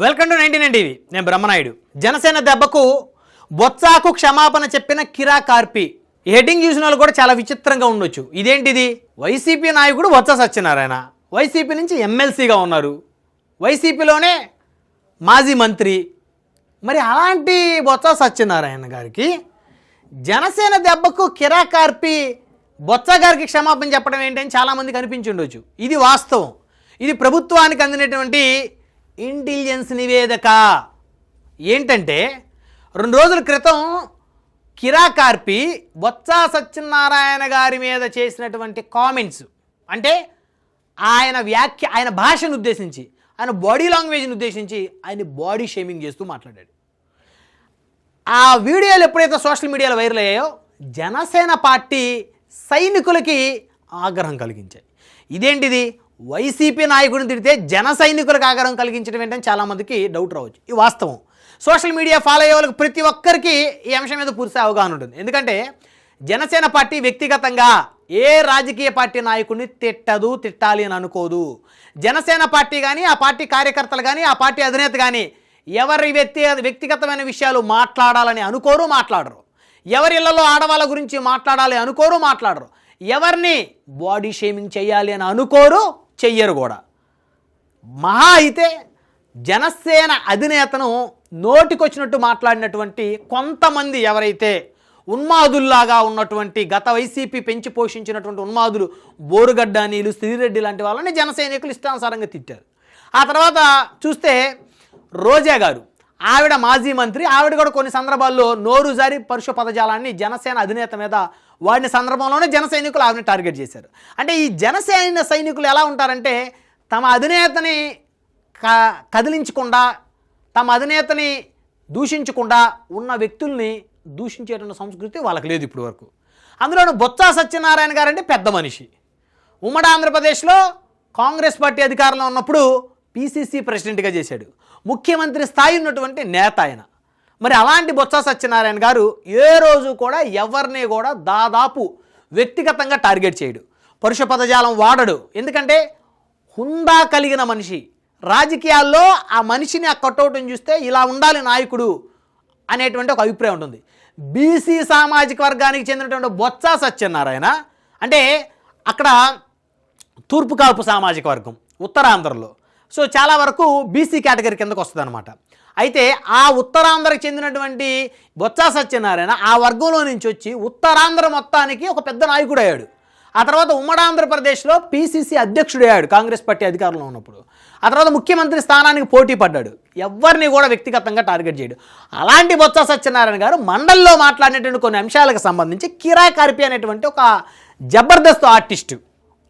Welcome to 99 TV. నేను బ్రహ్మనాయుడు. జనసేన దెబ్బకు బొత్సాకు క్షమాపణ చెప్పిన కిరా కార్పి. హెడ్డింగ్ చూసిన వాళ్ళు కూడా చాలా విచిత్రంగా ఉండొచ్చు. ఇదేంటిది? వైసీపీ నాయకుడు బొత్స సత్యనారాయణ వైసీపీ నుంచి ఎమ్మెల్సీగా ఉన్నారు, వైసీపీలోనే మాజీ మంత్రి. మరి అలాంటి బొత్స సత్యనారాయణ గారికి జనసేన దెబ్బకు కిరా కార్పి బొత్స గారికి క్షమాపణ చెప్పడం ఏంటని చాలామందికి అనిపించి ఉండొచ్చు. ఇది వాస్తవం. ఇది ప్రభుత్వానికి అందినటువంటి ఇంటెలిజెన్స్ నివేదిక. ఏంటంటే 2 రోజుల క్రితం కిరా కార్పి బొత్స సత్యనారాయణ గారి మీద చేసినటువంటి కామెంట్స్, అంటే ఆయన భాషను ఉద్దేశించి, ఆయన బాడీ లాంగ్వేజ్ని ఉద్దేశించి ఆయన బాడీ షేమింగ్ చేస్తూ మాట్లాడాడు. ఆ వీడియోలు ఎప్పుడైతే సోషల్ మీడియాలో వైరల్ అయ్యాయో జనసేన పార్టీ సైనికులకి ఆగ్రహం కలిగించాయి. ఇదేంటిది? వైసీపీ నాయకుడిని తిడితే జన సైనికులకు ఆగ్రహం కలిగించడం ఏంటని చాలామందికి డౌట్ రావచ్చు. ఇది వాస్తవం. సోషల్ మీడియా ఫాలో అయ్యే వాళ్ళకి ప్రతి ఒక్కరికి ఈ అంశం మీద పూర్తి అవగాహన ఉంటుంది. ఎందుకంటే జనసేన పార్టీ వ్యక్తిగతంగా ఏ రాజకీయ పార్టీ నాయకుడిని తిట్టాలి అని అనుకోదు. జనసేన పార్టీ కానీ, ఆ పార్టీ కార్యకర్తలు కానీ, ఆ పార్టీ అధినేత కానీ ఎవరి వ్యక్తిగతమైన విషయాలు మాట్లాడాలని మాట్లాడరు. ఎవరి ఇళ్లలో ఆడవాళ్ళ గురించి మాట్లాడాలి మాట్లాడరు. ఎవరిని బాడీ షేమింగ్ చేయాలి అని చెయ్యరు కూడా. మహా అయితే జనసేన అధినేతను నోటికొచ్చినట్టు మాట్లాడినటువంటి కొంతమంది ఎవరైతే ఉన్మాదుల్లాగా ఉన్నటువంటి గత వైసీపీ పెంచి పోషించినటువంటి ఉన్మాదులు బోరుగడ్డ నీలు, శ్రీరెడ్డి లాంటి వాళ్ళని జన సైనికులు ఇష్టానుసారంగా తిట్టారు. ఆ తర్వాత చూస్తే రోజా గారు, ఆవిడ మాజీ మంత్రి, ఆవిడ కూడా కొన్ని సందర్భాల్లో నోరు జారి పరుష పదజాలాన్ని జనసేన అధినేత మీద వాడిన సందర్భంలోనే జన సైనికులు ఆవిడని టార్గెట్ చేశారు. అంటే ఈ జనసేన సైనికులు ఎలా ఉంటారంటే తమ అధినేతని కదిలించకుండా, తమ అధినేతని దూషించకుండా ఉన్న వ్యక్తుల్ని దూషించేటువంటి సంస్కృతి వాళ్ళకి లేదు ఇప్పటి వరకు. అందులోనూ బొత్స సత్యనారాయణ గారంటే పెద్ద మనిషి. ఉమ్మడి ఆంధ్రప్రదేశ్లో కాంగ్రెస్ పార్టీ అధికారంలో ఉన్నప్పుడు పిసిసి ప్రెసిడెంట్గా చేశాడు. ముఖ్యమంత్రి స్థాయి ఉన్నటువంటి నేత ఆయన. మరి అలాంటి బొత్స సత్యనారాయణ గారు ఏ రోజు కూడా ఎవరిని కూడా దాదాపు వ్యక్తిగతంగా టార్గెట్ చేయడు, పరుష పదజాలం వాడడు. ఎందుకంటే హుందా కలిగిన మనిషి. రాజకీయాల్లో ఆ మనిషిని, ఆ కటౌట్ని చూస్తే ఇలా ఉండాలి నాయకుడు అనేటువంటి ఒక అభిప్రాయం ఉంటుంది. బీసీ సామాజిక వర్గానికి చెందినటువంటి బొత్స సత్యనారాయణ అంటే అక్కడ తూర్పు కాపు సామాజిక వర్గం ఉత్తరాంధ్రలో, సో చాలా వరకు బీసీ కేటగిరీ కిందకు వస్తుంది అనమాట. అయితే ఆ ఉత్తరాంధ్రకు చెందినటువంటి బొత్స సత్యనారాయణ ఆ వర్గంలో నుంచి వచ్చి ఉత్తరాంధ్ర మొత్తానికి ఒక పెద్ద నాయకుడు అయ్యాడు. ఆ తర్వాత ఉమ్మడి ఆంధ్రప్రదేశ్లో పిసిసి అధ్యక్షుడు అయ్యాడు కాంగ్రెస్ పార్టీ అధికారంలో ఉన్నప్పుడు. ఆ తర్వాత ముఖ్యమంత్రి స్థానానికి పోటీ పడ్డాడు. ఎవరిని కూడా వ్యక్తిగతంగా టార్గెట్ చేయడు. అలాంటి బొత్స సత్యనారాయణ గారు మండలిలో మాట్లాడినటువంటి కొన్ని అంశాలకు సంబంధించి కిరా కార్పి అనేటువంటి ఒక జబర్దస్త్ ఆర్టిస్టు,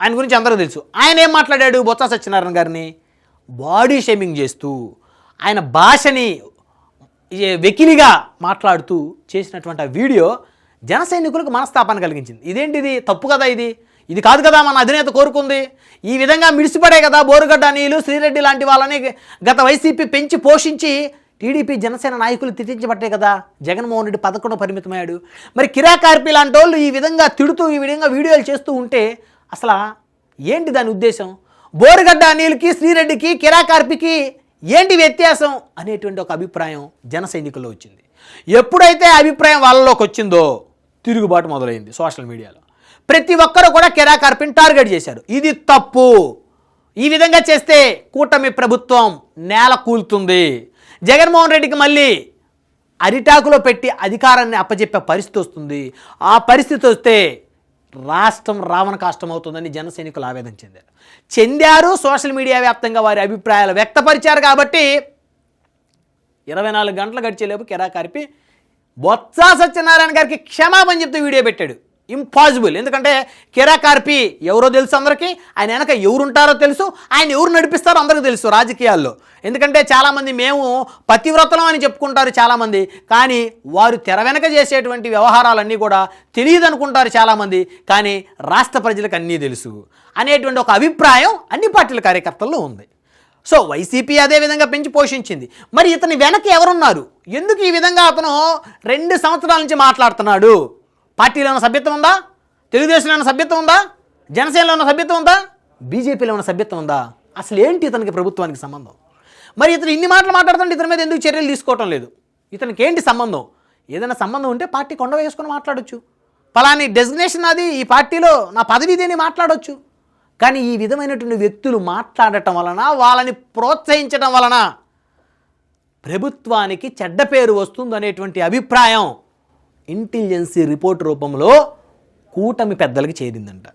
ఆయన గురించి అందరూ తెలుసు. ఆయన ఏం మాట్లాడాడు? బొత్స సత్యనారాయణ గారిని బాడీ షేమింగ్ చేస్తూ, ఆయన భాషని వెకిలిగా మాట్లాడుతూ చేసినటువంటి ఆ వీడియో జన సైనికులకు మనస్తాపాన్ని కలిగించింది. ఇదేంటిది? తప్పు కదా ఇది కాదు కదా మన అధినేత కోరుకుంది. ఈ విధంగా మిడిసిపడే కదా బోరుగడ్డ నీలు, శ్రీరెడ్డి లాంటి వాళ్ళని గత వైసీపీ పెంచి పోషించి టీడీపీ జనసేన నాయకులు తిట్టించబట్టే కదా జగన్మోహన్ రెడ్డి 11 పరిమితమయ్యాడు. మరి కిరా కార్పి లాంటి వాళ్ళు ఈ విధంగా తిడుతూ, ఈ విధంగా వీడియోలు చేస్తూ ఉంటే అసలు ఏంటి దాని ఉద్దేశం? బోరుగడ్డ అనిల్కి, శ్రీరెడ్డికి, కిరా కార్పికి ఏంటి వ్యత్యాసం అనేటువంటి ఒక అభిప్రాయం జన సైనికుల్లో వచ్చింది. ఎప్పుడైతే అభిప్రాయం వాళ్ళలోకి వచ్చిందో తిరుగుబాటు మొదలైంది సోషల్ మీడియాలో. ప్రతి ఒక్కరూ కూడా కిరా కార్పిని టార్గెట్ చేశారు. ఇది తప్పు, ఈ విధంగా చేస్తే కూటమి ప్రభుత్వం నేల కూలుతుంది, జగన్మోహన్ రెడ్డికి మళ్ళీ అరిటాకులో పెట్టి అధికారాన్ని అప్పచెప్పే పరిస్థితి వస్తుంది, ఆ పరిస్థితి వస్తే రాష్ట్రం రావణ కాష్టం అవుతుందని జన సైనికులు ఆవేదన చెందారు. సోషల్ మీడియా వ్యాప్తంగా వారి అభిప్రాయాలు వ్యక్తపరిచారు. కాబట్టి 24 గంటలు గడిచేలేపు కిరా కార్పి బొత్స సత్యనారాయణ గారికి క్షమాపణ చెప్తూ వీడియో పెట్టాడు. ఇంపాసిబుల్. ఎందుకంటే కిరా కార్పి ఎవరో తెలుసు అందరికీ, ఆయన వెనక ఎవరుంటారో తెలుసు, ఆయన ఎవరు నడిపిస్తారో అందరికీ తెలుసు రాజకీయాల్లో. ఎందుకంటే చాలామంది మేము పతివ్రతలం అని చెప్పుకుంటారు చాలామంది, కానీ వారు తెర వెనక చేసేటువంటి వ్యవహారాలన్నీ కూడా తెలియదు అనుకుంటారు చాలామంది, కానీ రాష్ట్ర ప్రజలకు అన్నీ తెలుసు అనేటువంటి ఒక అభిప్రాయం అన్ని పార్టీల కార్యకర్తల్లో ఉంది. సో వైసీపీ అదే విధంగా పెంచి పోషించింది. మరి ఇతని వెనక ఎవరున్నారు? ఎందుకు ఈ విధంగా అతను 2 సంవత్సరాల నుంచి మాట్లాడుతున్నాడు? పార్టీలో ఉన్న సభ్యత్వం ఉందా? తెలుగుదేశంలో ఉన్న సభ్యత్వం ఉందా? జనసేనలో ఉన్న సభ్యత్వం ఉందా? బీజేపీలో ఉన్న సభ్యత్వం ఉందా? అసలు ఏంటి ఇతనికి ప్రభుత్వానికి సంబంధం? మరి ఇతను ఇన్ని మాటలు మాట్లాడుతుంటే ఇతని మీద ఎందుకు చర్యలు తీసుకోవటం లేదు? ఇతనికి ఏంటి సంబంధం? ఏదైనా సంబంధం ఉంటే పార్టీ కొండ వేసుకొని మాట్లాడొచ్చు. పలాని డెసిగ్నేషన్ అది, ఈ పార్టీలో నా పదవి ఇదేని మాట్లాడొచ్చు. కానీ ఈ విధమైనటువంటి వ్యక్తులు మాట్లాడటం వలన, వాళ్ళని ప్రోత్సహించడం వలన ప్రభుత్వానికి చెడ్డ పేరు వస్తుందనేటువంటి అభిప్రాయం ఇంటెలిజెన్సీ రిపోర్ట్ రూపంలో కూటమి పెద్దలకి చేరిందంట.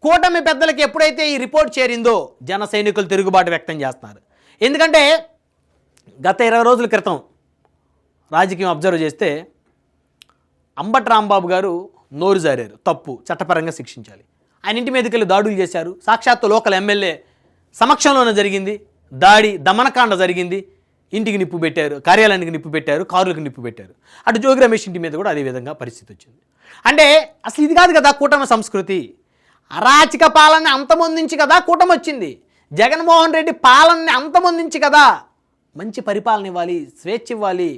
కూటమి పెద్దలకి ఎప్పుడైతే ఈ రిపోర్ట్ చేరిందో జన సైనికులు తిరుగుబాటు వ్యక్తం చేస్తున్నారు. ఎందుకంటే గత 20 రోజుల క్రితం రాజకీయం అబ్జర్వ్ చేస్తే అంబటి రాంబాబు గారు నోరు జారారు, తప్పు, చట్టపరంగా శిక్షించాలి. ఆయన ఇంటి మీదకి వెళ్ళి దాడులు చేశారు. సాక్షాత్తు లోకల్ ఎమ్మెల్యే సమక్షంలోనే జరిగింది దాడి, దమనకాండ జరిగింది. ఇంటికి నిప్పు పెట్టారు, కార్యాలయానికి నిప్పు పెట్టారు, కారులకు నిప్పు పెట్టారు. అటు జోగి రమేష్ ఇంటి మీద కూడా అదే విధంగా పరిస్థితి వచ్చింది. అంటే అసలు ఇది కాదు కదా కూటమి సంస్కృతి. అరాచక పాలన అంతమొందించి కదా కూటమి వచ్చింది. జగన్మోహన్ రెడ్డి పాలనని అంతమొందించి కదా మంచి పరిపాలన ఇవ్వాలి, స్వేచ్ఛ ఇవ్వాలి,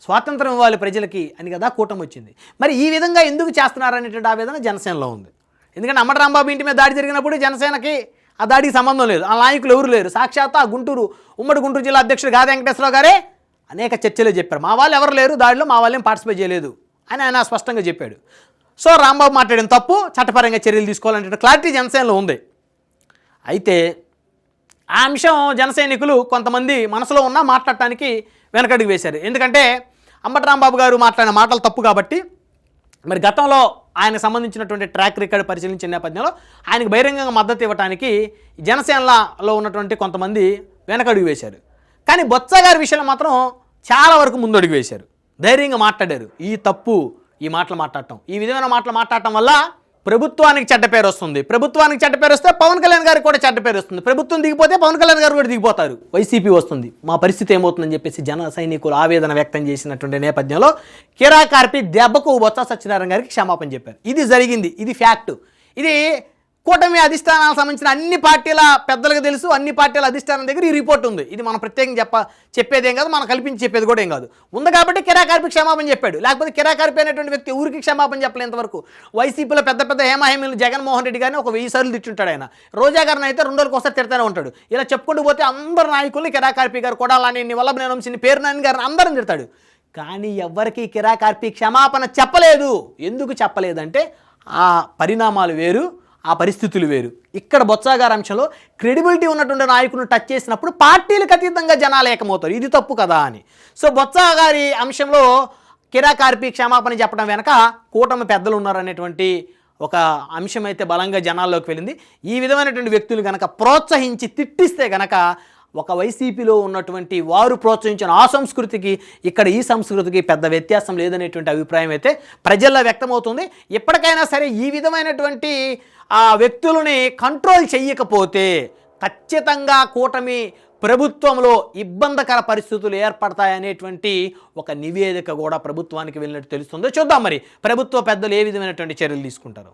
స్వాతంత్రం ఇవ్వాలి ప్రజలకి అని కదా కూటమి వచ్చింది. మరి ఈ విధంగా ఎందుకు చేస్తున్నారనేటువంటి ఆవేదన జనసేనలో ఉంది. ఎందుకంటే అంబటి రాంబాబు ఇంటి మీద దాడి జరిగినప్పుడు జనసేనకి ఆ దాడికి సంబంధం లేదు, ఆ నాయకులు ఎవరు లేరు. సాక్షాత్ ఆ ఉమ్మడి గుంటూరు జిల్లా అధ్యక్షుడు గాది వెంకటేశ్వరరావు గారే అనేక చర్చలు చెప్పారు, మా వాళ్ళు ఎవరు లేరు దాడిలో, మా వాళ్ళేం పార్టిసిపేట్ చేయలేదు అని ఆయన స్పష్టంగా చెప్పాడు. సో రాంబాబు మాట్లాడిన తప్పు, చట్టపరంగా చర్యలు తీసుకోవాలనే క్లారిటీ జనసేనలో ఉంది. అయితే ఆ అంశం జన సైనికులు కొంతమంది మనసులో ఉన్న మాట్లాడటానికి వెనకడుగు వేశారు. ఎందుకంటే అంబటి రాంబాబు గారు మాట్లాడిన మాటలు తప్పు కాబట్టి, మరి గతంలో ఆయనకు సంబంధించినటువంటి ట్రాక్ రికార్డు పరిశీలించిన నేపథ్యంలో ఆయనకు బహిరంగంగా మద్దతు ఇవ్వడానికి జనసేనలో ఉన్నటువంటి కొంతమంది వెనకడుగు వేశారు. కానీ బొత్స గారి విషయంలో మాత్రం చాలా వరకు ముందడుగు వేశారు, ధైర్యంగా మాట్లాడారు. ఈ తప్పు, ఈ మాటలు మాట్లాడటం, ఈ విధమైన మాటలు మాట్లాడటం వల్ల ప్రభుత్వానికి చెడ్డ పేరు వస్తుంది. ప్రభుత్వానికి చెడ్డ పేరు వస్తే పవన్ కళ్యాణ్ గారికి కూడా చెడ్డ పేరు వస్తుంది. ప్రభుత్వం దిగిపోతే పవన్ కళ్యాణ్ గారు కూడా దిగిపోతారు, వైసీపీ వస్తుంది, మా పరిస్థితి ఏమవుతుందని చెప్పేసి జన సైనికులు ఆవేదన వ్యక్తం చేసినటువంటి నేపథ్యంలో కిరా కార్పి దెబ్బకు బొత్స సత్యనారాయణ గారికి క్షమాపణ చెప్పారు. ఇది జరిగింది, ఇది ఫ్యాక్ట్. ఇది కూటమి అధిష్టానాలకు సంబంధించిన అన్ని పార్టీల పెద్దలకు తెలుసు, అన్ని పార్టీల అధిష్టానం దగ్గర ఈ రిపోర్ట్ ఉంది. ఇది మనం ప్రత్యేకంగా చెప్పేదేం కాదు, మనం కల్పించి చెప్పేది కూడా ఏం కాదు. ఉంది కాబట్టి కిరా కార్పి క్షమాపణ చెప్పాడు. లేకపోతే కిరా కార్పి అనేటువంటి వ్యక్తి ఊరికి క్షమాపణ చెప్పలేదు ఇంతవరకు. వైసీపీలో పెద్ద హేమాహేమీలు జగన్మోహన్ రెడ్డి గారిని ఒక 1000 సార్లు తిట్టుంటాడు ఆయన. రోజా గారిని అయితే 2 రోజులకు ఒకసారి తిడతానే ఉంటాడు. ఇలా చెప్పుకుంటూ పోతే అందరు నాయకుల్ని కిరా కార్పి గారు కూడా అలాని వల్లభనేని వంశీని, పేర్నాని గారిని అందరం తిడతాడు. కానీ ఎవరికి కిరా కార్పి క్షమాపణ చెప్పలేదు. ఎందుకు చెప్పలేదంటే ఆ పరిణామాలు వేరు, ఆ పరిస్థితులు వేరు. ఇక్కడ బొత్స గారి అంశంలో క్రెడిబిలిటీ ఉన్నటువంటి నాయకులను టచ్ చేసినప్పుడు పార్టీలకు అతీతంగా జనాలు ఏకమవుతారు, ఇది తప్పు కదా అని. సో బొత్స గారి అంశంలో కిరా కార్పి క్షమాపణ చెప్పడం వెనక కూటమి పెద్దలు ఉన్నారనేటువంటి ఒక అంశం అయితే బలంగా జనాల్లోకి వెళ్ళింది. ఈ విధమైనటువంటి వ్యక్తులు కనుక ప్రోత్సహించి తిట్టిస్తే కనుక ఒక వైసీపీలో ఉన్నటువంటి వారు ప్రోత్సహించిన ఆ సంస్కృతికి ఇక్కడ ఈ సంస్కృతికి పెద్ద వ్యత్యాసం లేదనేటువంటి అభిప్రాయం అయితే ప్రజల్లో వ్యక్తమవుతుంది. ఎప్పటికైనా సరే ఈ విధమైనటువంటి ఆ వ్యక్తులని కంట్రోల్ చెయ్యకపోతే ఖచ్చితంగా కూటమి ప్రభుత్వంలో ఇబ్బందికర పరిస్థితులు ఏర్పడతాయనేటువంటి ఒక నివేదిక కూడా ప్రభుత్వానికి వెళ్ళినట్టు తెలుస్తుందో చూద్దాం. మరి ప్రభుత్వ పెద్దలు ఏ విధమైనటువంటి చర్యలు తీసుకుంటారు.